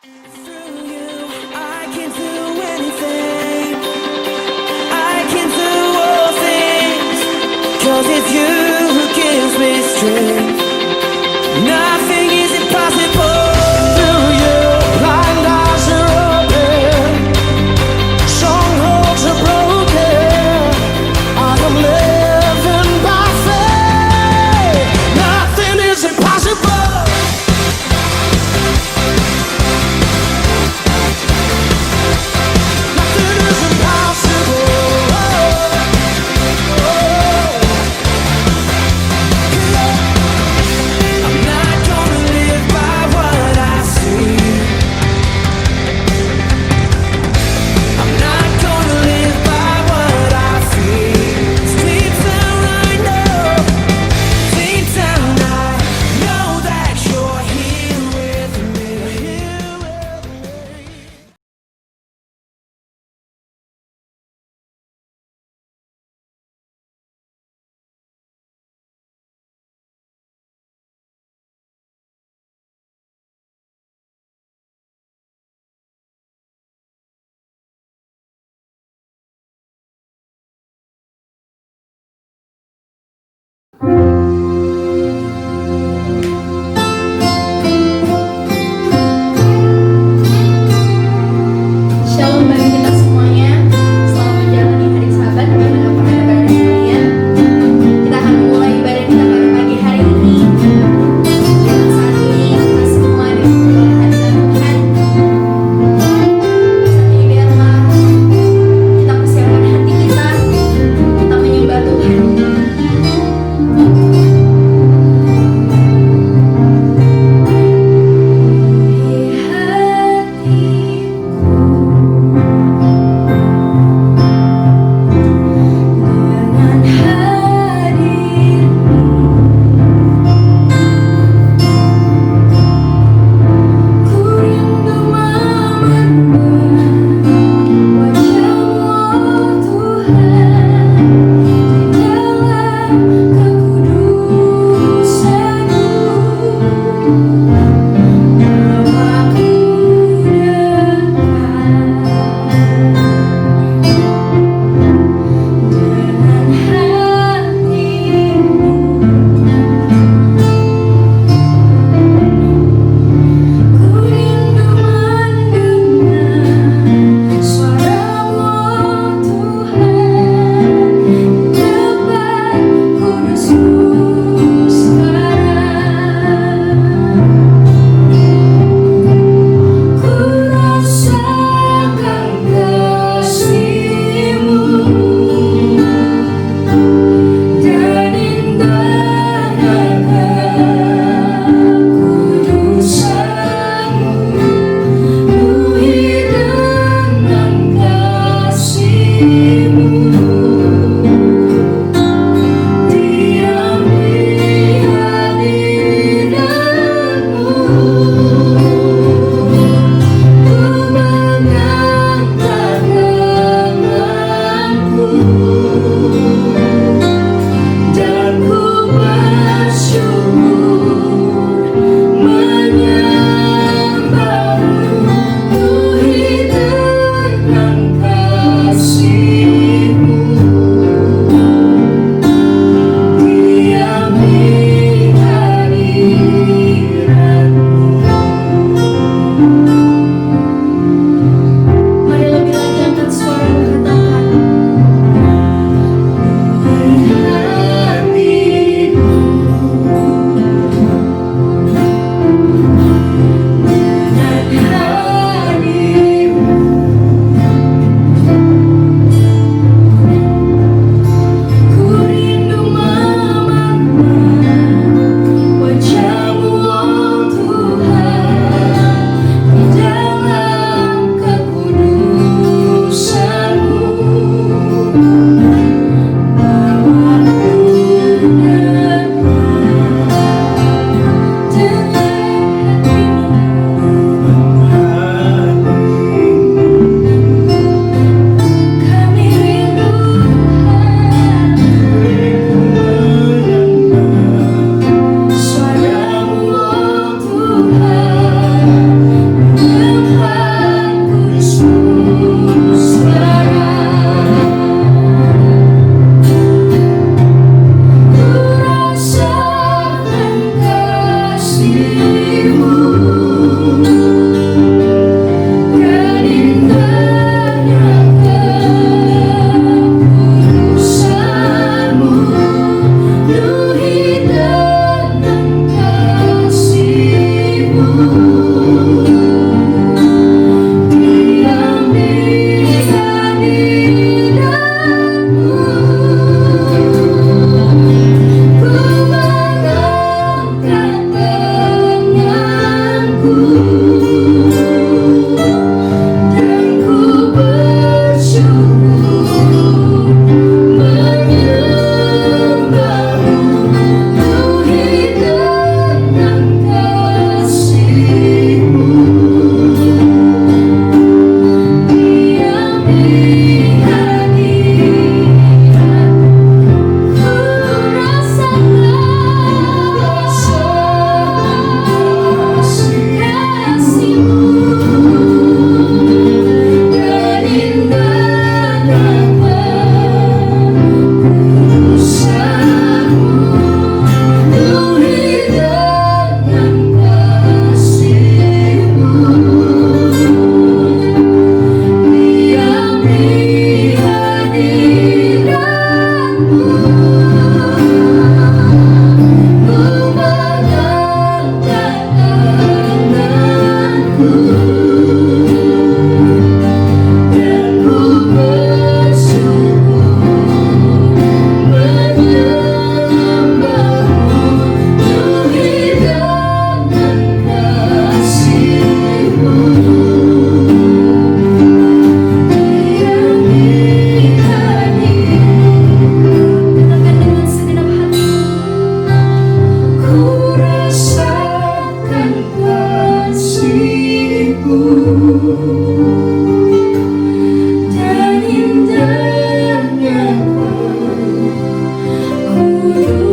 Through you, I can do anything. I can do all things. 'Cause it's you who gives me strength. Nothing is impossible. Through you, blind eyes are open. Strongholds are broken. I am living by faith. Nothing is impossible. Nothing is impossible. I'm not gonna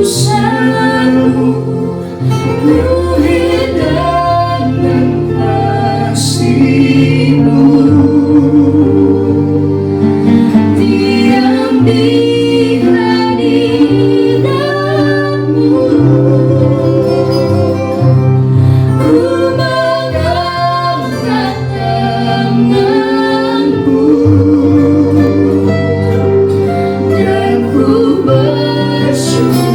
utusanmu penuhi dengan kasih-Mu. Diam di hadirat-Mu, ku mengangkat tanganku dan ku bersyukur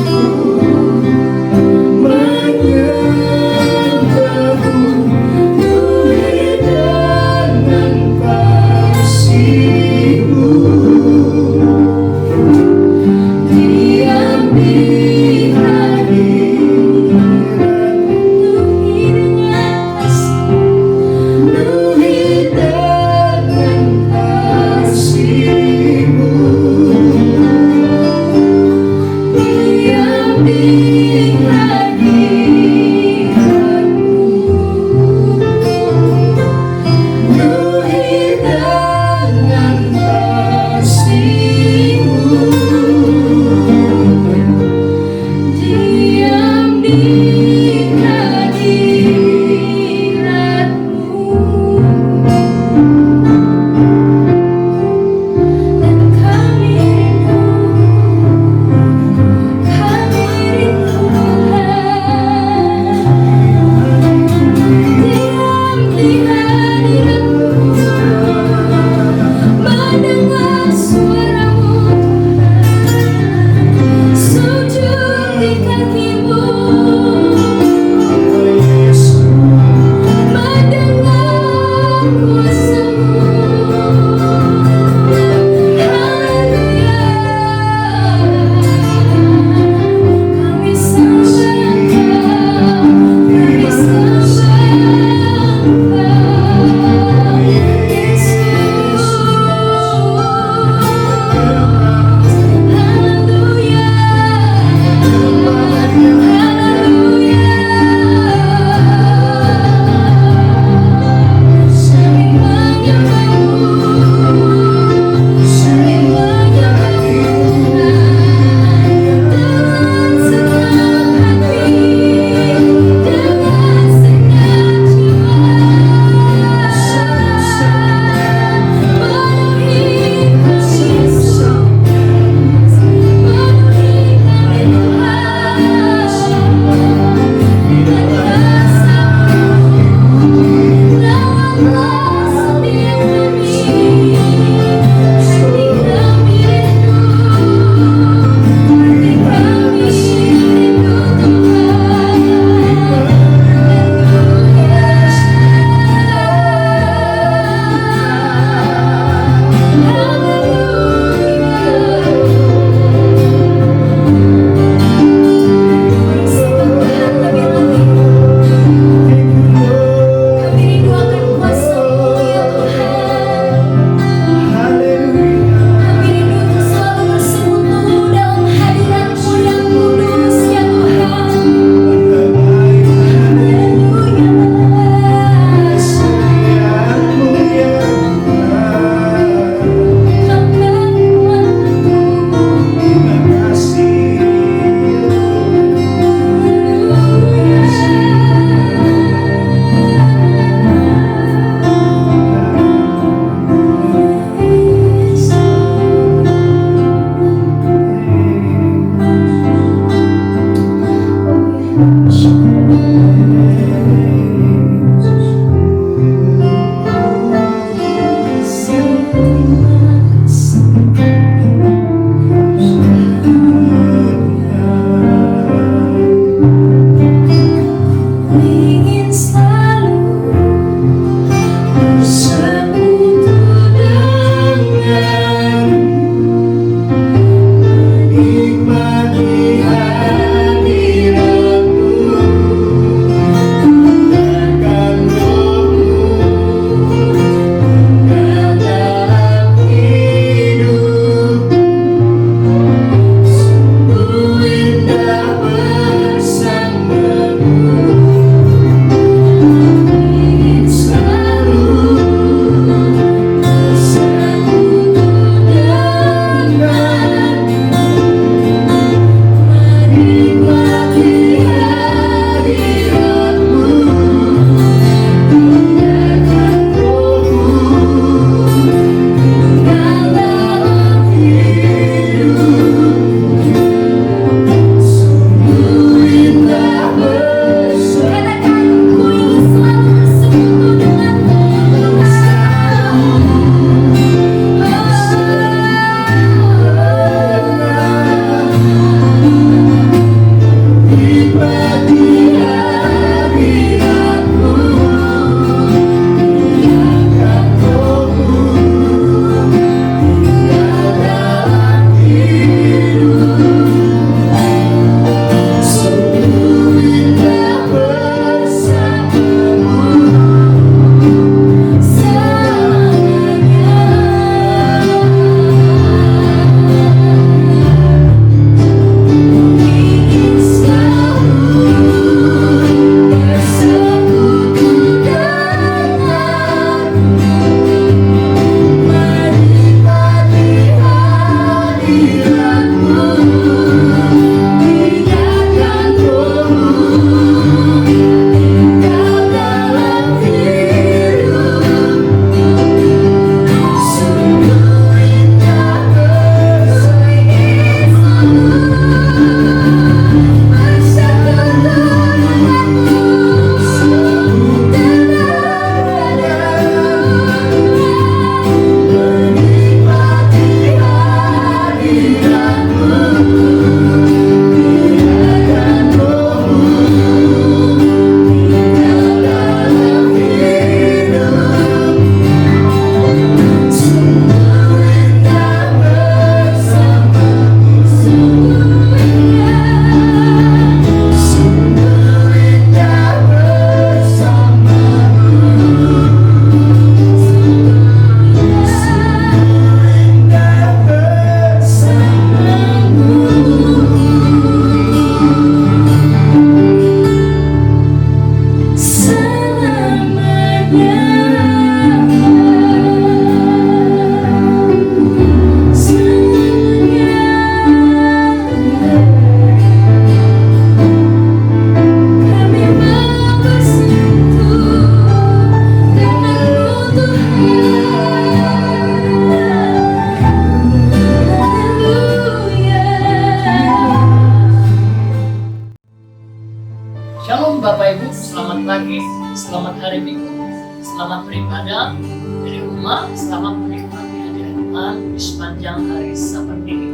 pagi, selamat hari Minggu, selamat beribadah dari rumah, selamat menikmati hadirat Tuhan di sepanjang hari Sabat ini.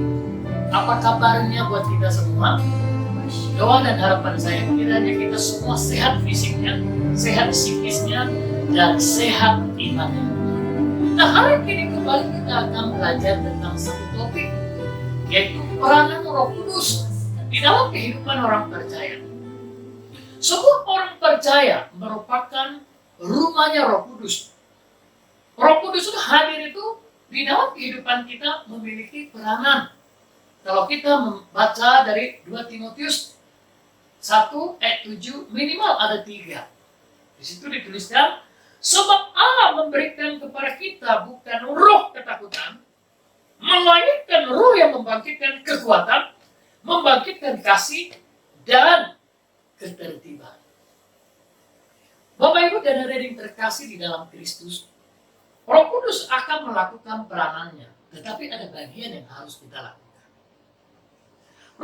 Apa kabarnya buat kita semua? Doa dan harapan saya kiranya kita semua sehat fisiknya, sehat psikisnya, dan sehat imannya. Nah, hari ini kembali kita akan belajar tentang satu topik, yaitu peranan Roh Kudus di dalam kehidupan orang percaya. Semua orang percaya merupakan rumahnya Roh Kudus. Roh Kudus itu hadir itu di dalam kehidupan kita memiliki peranan. Kalau kita membaca dari 2 Timotius 1 ayat 7 minimal ada 3. Di situ dituliskan, sebab Allah memberikan kepada kita bukan roh ketakutan, melainkan roh yang membangkitkan kekuatan, membangkitkan kasih, dan ketertiban. Bapak Ibu dan Saudara yang terkasih di dalam Kristus, Roh Kudus akan melakukan peranannya, tetapi ada bagian yang harus kita lakukan.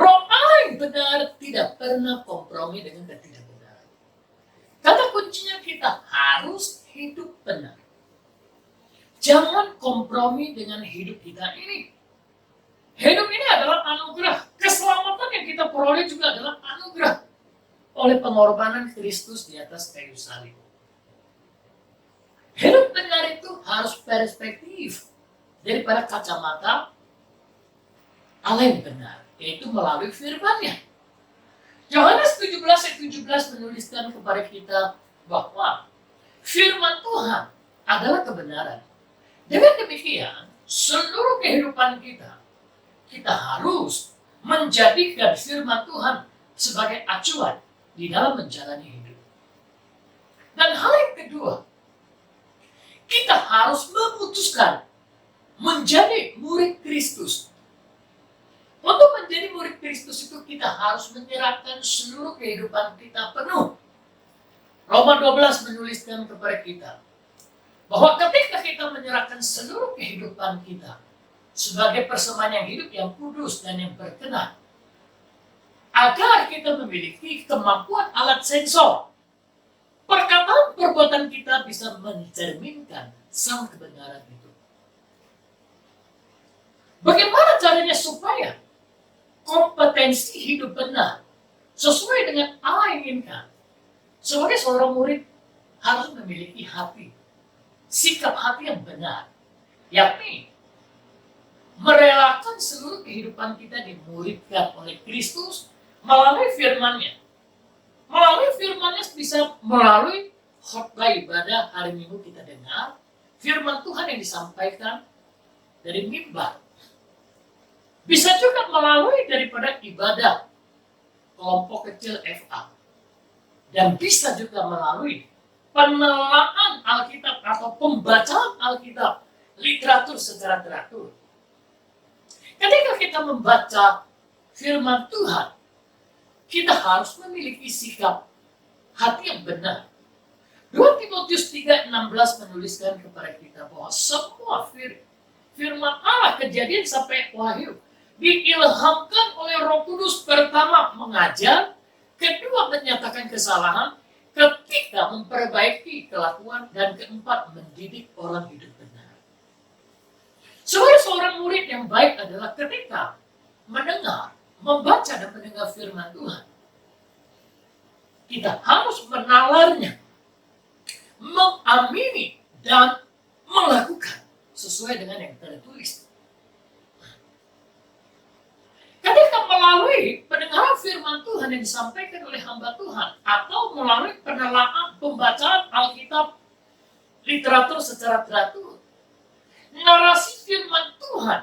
Roh Allah yang benar tidak pernah kompromi dengan ketidakbenaran. Kata kuncinya kita harus hidup benar. Jangan kompromi dengan hidup kita ini. Hidup ini adalah anugerah. Keselamatan yang kita peroleh juga adalah anugerah oleh pengorbanan Kristus di atas kayu salib. Hidup benar itu harus perspektif daripada kacamata Allah yang benar, yaitu melalui firman-Nya. Yohanes 17 ayat 17 menuliskan kepada kita bahwa firman Tuhan adalah kebenaran. Dengan demikian, seluruh kehidupan kita harus menjadikan firman Tuhan sebagai acuan di dalam menjalani hidup. Dan hal yang kedua, kita harus memutuskan menjadi murid Kristus. Untuk menjadi murid Kristus itu kita harus menyerahkan seluruh kehidupan kita penuh. Roma 12 menuliskan kepada kita bahwa ketika kita menyerahkan seluruh kehidupan kita sebagai persembahan yang hidup, yang kudus, dan yang berkenan, agar kita memiliki kemampuan alat sensor, perkataan perbuatan kita bisa mencerminkan sang kebenaran itu. Bagaimana caranya supaya kompetensi hidup benar sesuai dengan Allah yang inginkan? Sebagai seorang murid harus memiliki hati, sikap hati yang benar, yakni merelakan seluruh kehidupan kita dimuridkan oleh Kristus melalui firman-Nya. Melalui firman-Nya bisa melalui khotbah ibadah hari Minggu kita dengar firman Tuhan yang disampaikan dari mimbar. Bisa juga melalui daripada ibadah kelompok kecil FA. Dan bisa juga melalui penelaan Alkitab atau pembacaan Alkitab, literatur secara teratur. Ketika kita membaca firman Tuhan, kita harus memiliki sikap hati yang benar. 2 Timotius 3:16 menuliskan kepada kita bahwa semua firman Allah, kejadian sampai Wahyu, diilhamkan oleh Roh Kudus, pertama mengajar, kedua menyatakan kesalahan, ketiga memperbaiki kelakuan, dan keempat mendidik orang hidup benar. Sebagai seorang murid yang baik adalah ketika mendengar, membaca dan mendengar firman Tuhan, kita harus menalarnya, mengamini, dan melakukan sesuai dengan yang tertulis. Ketika melalui pendengaran firman Tuhan yang disampaikan oleh hamba Tuhan, atau melalui penelaan pembacaan Alkitab, literatur secara teratur, narasi firman Tuhan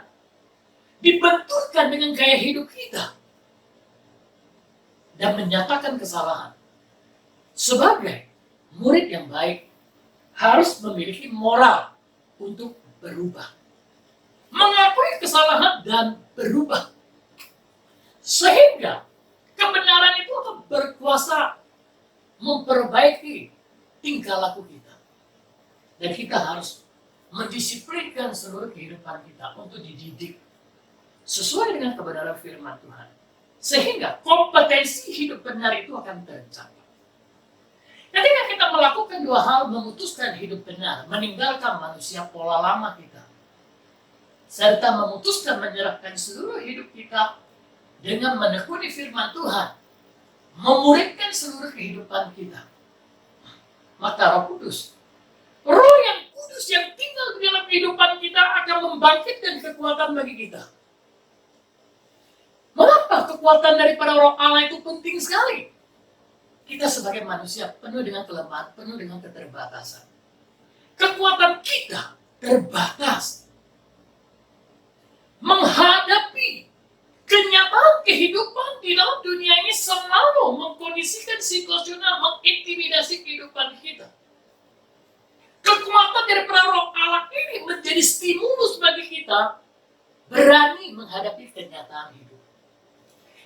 dibenturkan dengan gaya hidup kita dan menyatakan kesalahan. Sebagai murid yang baik harus memiliki moral untuk berubah, mengakui kesalahan dan berubah, sehingga kebenaran itu akan berkuasa memperbaiki tingkah laku kita. Dan kita harus mendisiplinkan seluruh kehidupan kita untuk dididik sesuai dengan kebenaran firman Tuhan, sehingga kompetensi hidup benar itu akan tercapai. Ketika kita melakukan dua hal, memutuskan hidup benar, meninggalkan manusia pola lama kita, serta memutuskan menyerahkan seluruh hidup kita dengan menekuni firman Tuhan, memuridkan seluruh kehidupan kita, maka Roh Kudus, Roh yang kudus yang tinggal di dalam kehidupan kita akan membangkitkan kekuatan bagi kita. Mengapa kekuatan daripada Roh Allah itu penting sekali? Kita sebagai manusia penuh dengan kelemahan, penuh dengan keterbatasan. Kekuatan kita terbatas. Menghadapi kenyataan kehidupan di dalam dunia ini selalu mengkondisikan situasional, mengintimidasi kehidupan kita. Kekuatan daripada Roh Allah ini menjadi stimulus bagi kita berani menghadapi kenyataan hidup.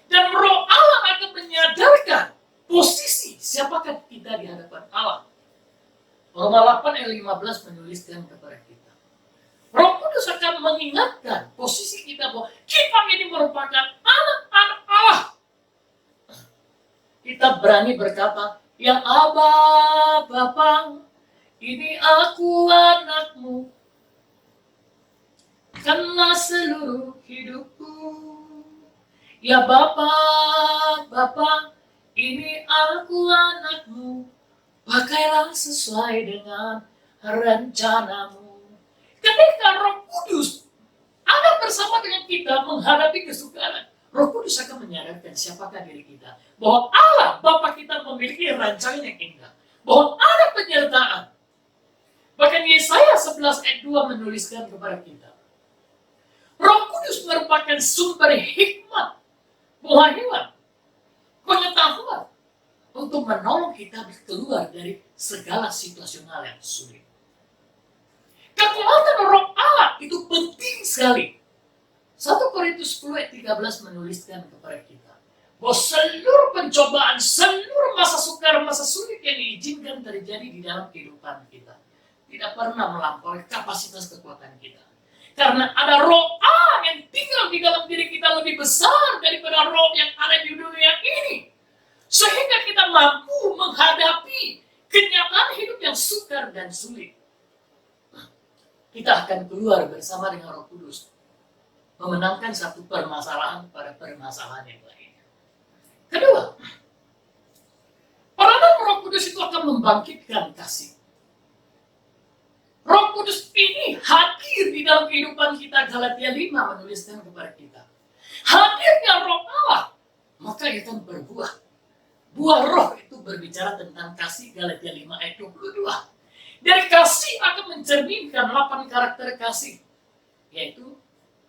Dan Roh Allah akan menyadarkan posisi siapakah kita di hadapan Allah. Roma 8 ayat 15 menuliskan kepada kita. Roh Kudus akan mengingatkan posisi kita bahwa kita ini merupakan anak-anak Allah. Kita berani berkata, "Ya Aba, Bapa, ini aku anakmu, kenal seluruh hidupku. Ya Bapa, Bapa, ini aku anakmu, pakailah sesuai dengan rencanamu." Ketika Roh Kudus ada bersama dengan kita menghadapi kesukaran, Roh Kudus akan menyadarkan siapakah diri kita. Bahwa Allah, Bapa kita memiliki rancangan yang indah. Bahwa ada penyertaan. Bahkan Yesaya 11 ayat 2 menuliskan kepada kita. Roh Kudus merupakan sumber hikmat, pengetahuan, pengetahuan untuk menolong kita keluar dari segala situasional yang sulit. Kekuatan Roh Allah itu penting sekali. 1 Korintus 10 ayat 13 menuliskan kepada kita bahwa seluruh pencobaan, seluruh masa sukar, masa sulit yang diizinkan terjadi di dalam kehidupan kita tidak pernah melampaui kapasitas kekuatan kita. Karena ada Roh Allah yang tinggal di dalam diri kita lebih besar daripada roh yang ada di dunia ini. Sehingga kita mampu menghadapi kenyataan hidup yang sukar dan sulit. Kita akan keluar bersama dengan Roh Kudus, memenangkan satu permasalahan pada permasalahan yang lainnya. Kedua, peranan Roh Kudus itu akan membangkitkan kasih. Roh Kudus ini hadir di dalam kehidupan kita. Galatia 5 menuliskan kepada kita. Hadirnya Roh Allah, maka ia akan berbuah. Buah roh itu berbicara tentang kasih. Galatia 5 ayat 22. Dari kasih akan mencerminkan 8 karakter kasih. Yaitu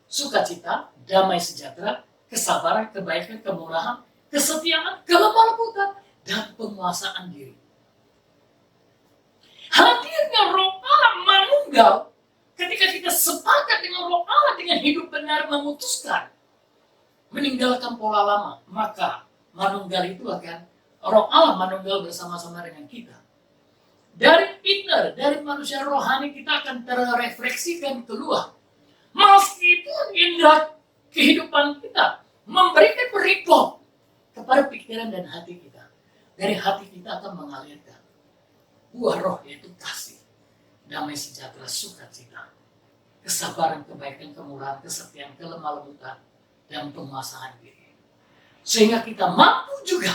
sukacita, damai sejahtera, kesabaran, kebaikan, kemurahan, kesetiaan, kelemah lembutan, dan penguasaan diri. Hadirnya Roh Allah manunggal ketika kita sepakat dengan Roh Allah dengan hidup benar memutuskan meninggalkan pola lama, maka manunggal itu akan Roh Allah manunggal bersama-sama dengan kita. Dari inner, dari manusia rohani kita akan terrefleksikan keluar. Meskipun indera kehidupan kita memberikan report kepada pikiran dan hati kita, dari hati kita akan mengalirkan buah roh, yaitu kasih, damai sejahtera, sukacita, kesabaran, kebaikan, kemurahan, kesetiaan, kelemah lembutan, dan penguasaan diri. Sehingga kita mampu juga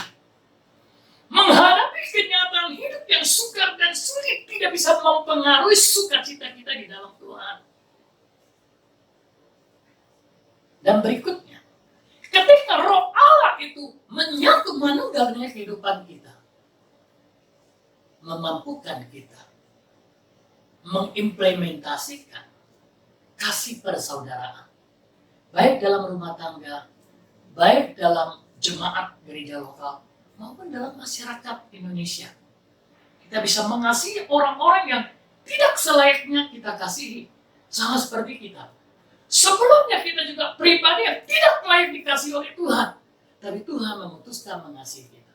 menghadapi kenyataan hidup yang sukar dan sulit tidak bisa mempengaruhi sukacita kita di dalam Tuhan. Dan berikutnya, ketika Roh Allah itu menyatu manunggal dengan kehidupan kita, memampukan kita mengimplementasikan kasih persaudaraan, baik dalam rumah tangga, baik dalam jemaat gereja lokal, maupun dalam masyarakat Indonesia. Kita bisa mengasihi orang-orang yang tidak selayaknya kita kasihi, sama seperti kita. Sebelumnya kita juga pribadi yang tidak layak dikasihi oleh Tuhan, tapi Tuhan memutuskan mengasihi kita.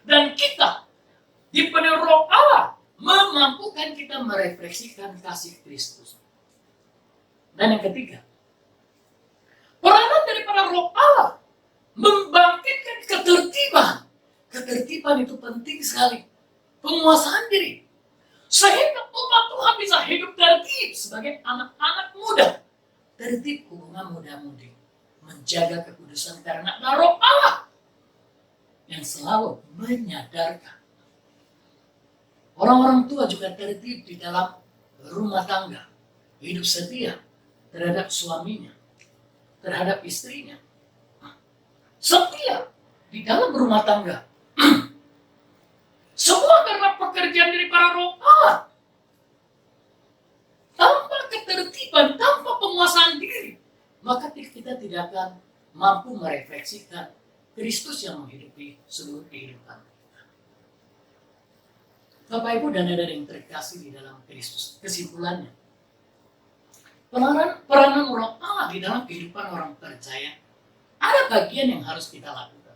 Dan kita dipenuhi Roh Allah memampukan kita merefleksikan kasih Kristus. Dan yang ketiga, peranan daripada Roh Allah membangkitkan ketertiban. Ketertiban itu penting sekali. penguasaan diri. Sehingga umat Tuhan bisa hidup tertib sebagai anak-anak muda. Tertib hubungan muda-mudi. Menjaga kekudusan karena ada Roh Allah yang selalu menyadarkan. Orang-orang tua juga tertib di dalam rumah tangga. Hidup setia terhadap suaminya, terhadap istrinya. Setia di dalam rumah tangga. Semua karena pekerjaan dari para roh Allah. Tanpa ketertiban, tanpa penguasaan diri, maka kita tidak akan mampu merefleksikan Kristus yang menghidupi seluruh kehidupan kita. Bapak Ibu dan saudara yang terkasih di dalam Kristus, kesimpulannya, peranan roh Allah di dalam kehidupan orang percaya ada bagian yang harus kita lakukan.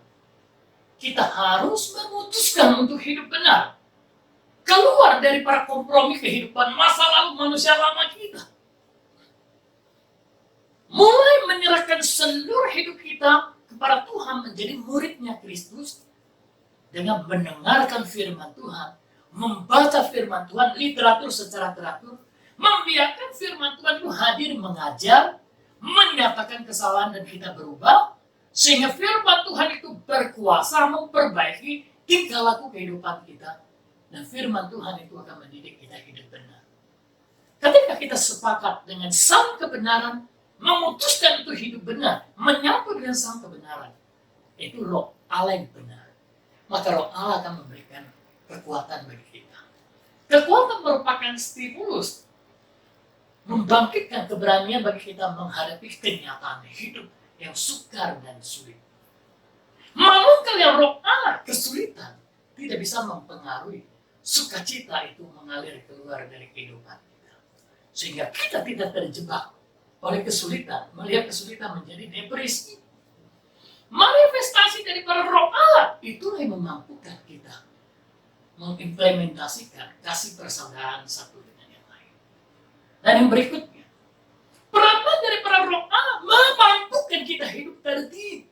Kita harus memutuskan untuk hidup benar. Keluar dari para kompromi kehidupan masa lalu manusia lama kita. Mulai menyerahkan seluruh hidup kita kepada Tuhan menjadi muridnya Kristus. Dengan mendengarkan firman Tuhan. Membaca firman Tuhan, literatur secara teratur. Membiarkan firman Tuhan itu hadir mengajar. Menyatakan kesalahan dan kita berubah. Sehingga firman Tuhan itu berkuasa memperbaiki tingkah laku kehidupan kita. Dan firman Tuhan itu akan mendidik kita hidup benar. Ketika kita sepakat dengan sang kebenaran, memutuskan untuk hidup benar, menyatu dengan sang kebenaran, itu Roh Allah yang benar. Maka Roh Allah akan memberikan kekuatan bagi kita. Kekuatan merupakan stimulus, membangkitkan keberanian bagi kita menghadapi kenyataan hidup yang sukar dan sulit. Manakala yang Roh Allah kesulitan tidak bisa mempengaruhi sukacita itu mengalir keluar dari kehidupan kita. Sehingga kita tidak terjebak oleh kesulitan, melihat kesulitan menjadi depresi. Manifestasi dari para Roh Allah itulah yang memampukan kita mengimplementasikan kasih persaudaraan satu dengan yang lain. Dan yang berikutnya, peranan dari para Roh Allah memampukan kita hidup tertib.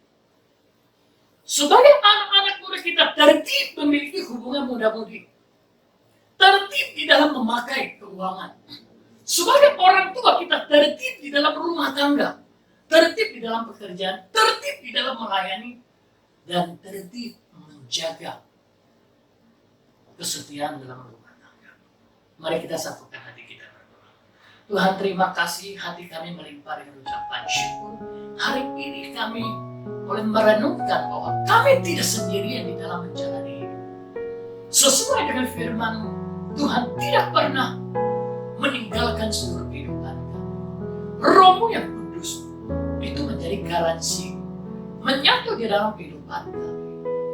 Sebagai anak-anak muda kita tertib memiliki hubungan muda-mudi. Tertib di dalam memakai keuangan. Sebagai orang tua kita tertib di dalam rumah tangga. Tertib di dalam pekerjaan. Tertib di dalam melayani. Dan tertib menjaga kesetiaan dalam rumah tangga. Mari kita satukan hati kita berdoa. Tuhan, terima kasih, hati kami melimpah dengan ucapan syukur. Hari ini kami boleh merenungkan bahwa kami tidak sendirian di dalam menjalani hidup. Sesuai dengan firman-Mu, Tuhan tidak pernah meninggalkan seluruh kehidupan kami. Roh-Mu yang kudus itu menjadi garansi menyatu di dalam kehidupan kami.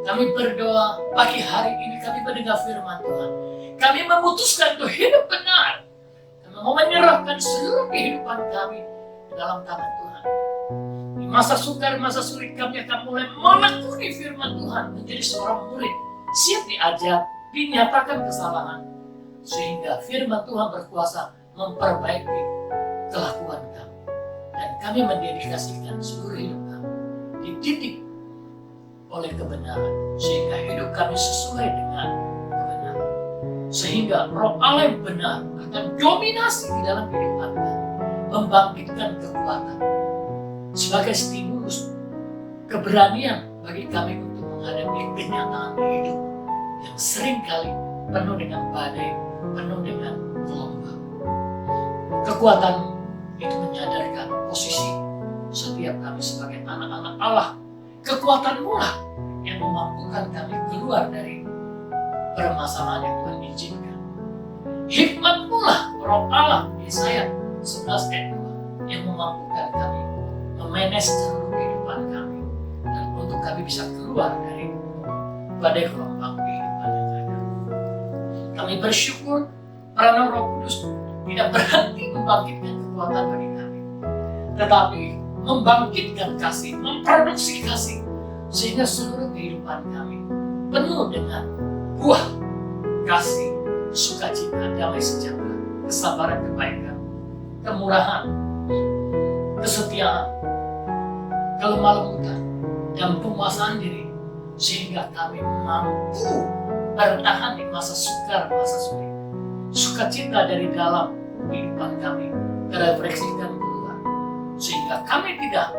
Kami berdoa pagi hari ini kami mendengar firman Tuhan. Kami memutuskan untuk hidup benar. Kami mau menyerahkan seluruh kehidupan kami di dalam tangan Tuhan. Di masa sukar, masa sulit kami akan mulai menekuni firman Tuhan menjadi seorang murid. Siap diajar, dinyatakan kesalahan. Sehingga firman Tuhan berkuasa memperbaiki kelakuan kami. Dan kami mendedikasikan seluruh hidup kami. Dididik oleh kebenaran. Sehingga hidup kami sesuai dengan kebenaran. Sehingga Roh Allah yang benar akan dominasi di dalam kehidupan kami. Membangkitkan kekuatan. Sebagai stimulus keberanian bagi kami untuk menghadapi kenyataan hidup yang seringkali penuh dengan badai, penuh dengan gelombang. Kekuatan itu menyadarkan posisi setiap kami sebagai anak-anak Allah. Kekuatan mula yang memampukan kami keluar dari permasalahan yang Tuhan izinkan. Hikmat mula Roh Allah, Yesaya 11 ayat 2, yang memampukan kami memanage seluruh kehidupan kami dan untuk kami bisa keluar dari badai gelombang kehidupan yang ada. Kami bersyukur peranan Roh Kudus tidak berhenti membangkitkan kekuatan bagi kami, tetapi membangkitkan kasih, memproduksi kasih, sehingga seluruh kehidupan kami penuh dengan buah kasih, sukacita, damai sejahtera, kesabaran, kebaikan, kemurahan, kesetiaan, kelemah lembutan, dan penguasaan diri, sehingga kami mampu bertahan di masa sukar, masa sulit. Sukacita dari dalam kehidupan kami terefleksikan keluar, sehingga kami tidak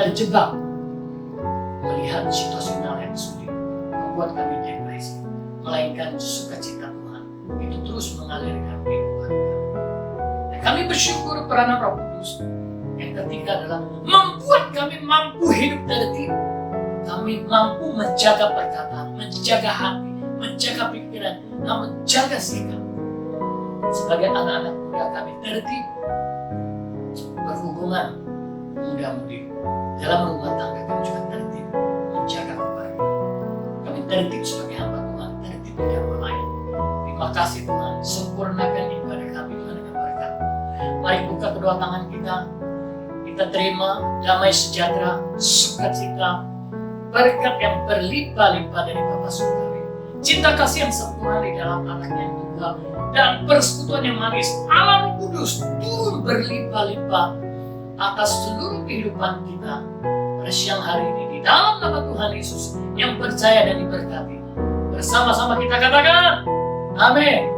terjebak melihat situasional yang sulit membuat kami depresi, melainkan sukacita Tuhan itu terus mengalirkan kehidupan kami. Dan kami bersyukur peranan Roh Kudus yang ketiga adalah membuat kami mampu hidup tertib. Kami mampu menjaga perkataan, menjaga hati, menjaga pikiran, dan menjaga sikap. Sebagai anak-anak muda kami tertib berhubungan muda-mudi. Dalam rumah tangga kami juga tertib menjaga keluarga. Kami tertib sebagai hamba Tuhan, tertib di dalam melayani. Terima kasih Tuhan, sempurnakan ibadah kami Tuhan dengan berkat. Mari buka kedua tangan kita. Kita terima damai sejahtera, sukacita, berkat yang berlimpah-limpah dari Bapa Surgawi. Cinta kasih yang sempurna di dalam anaknya yang tunggal, dan persekutuan yang manis Allah Roh Kudus turun berlimpah-limpah atas seluruh kehidupan kita pada siang hari ini di dalam nama Tuhan Yesus yang percaya dan diberkati. Bersama-sama kita katakan, amin.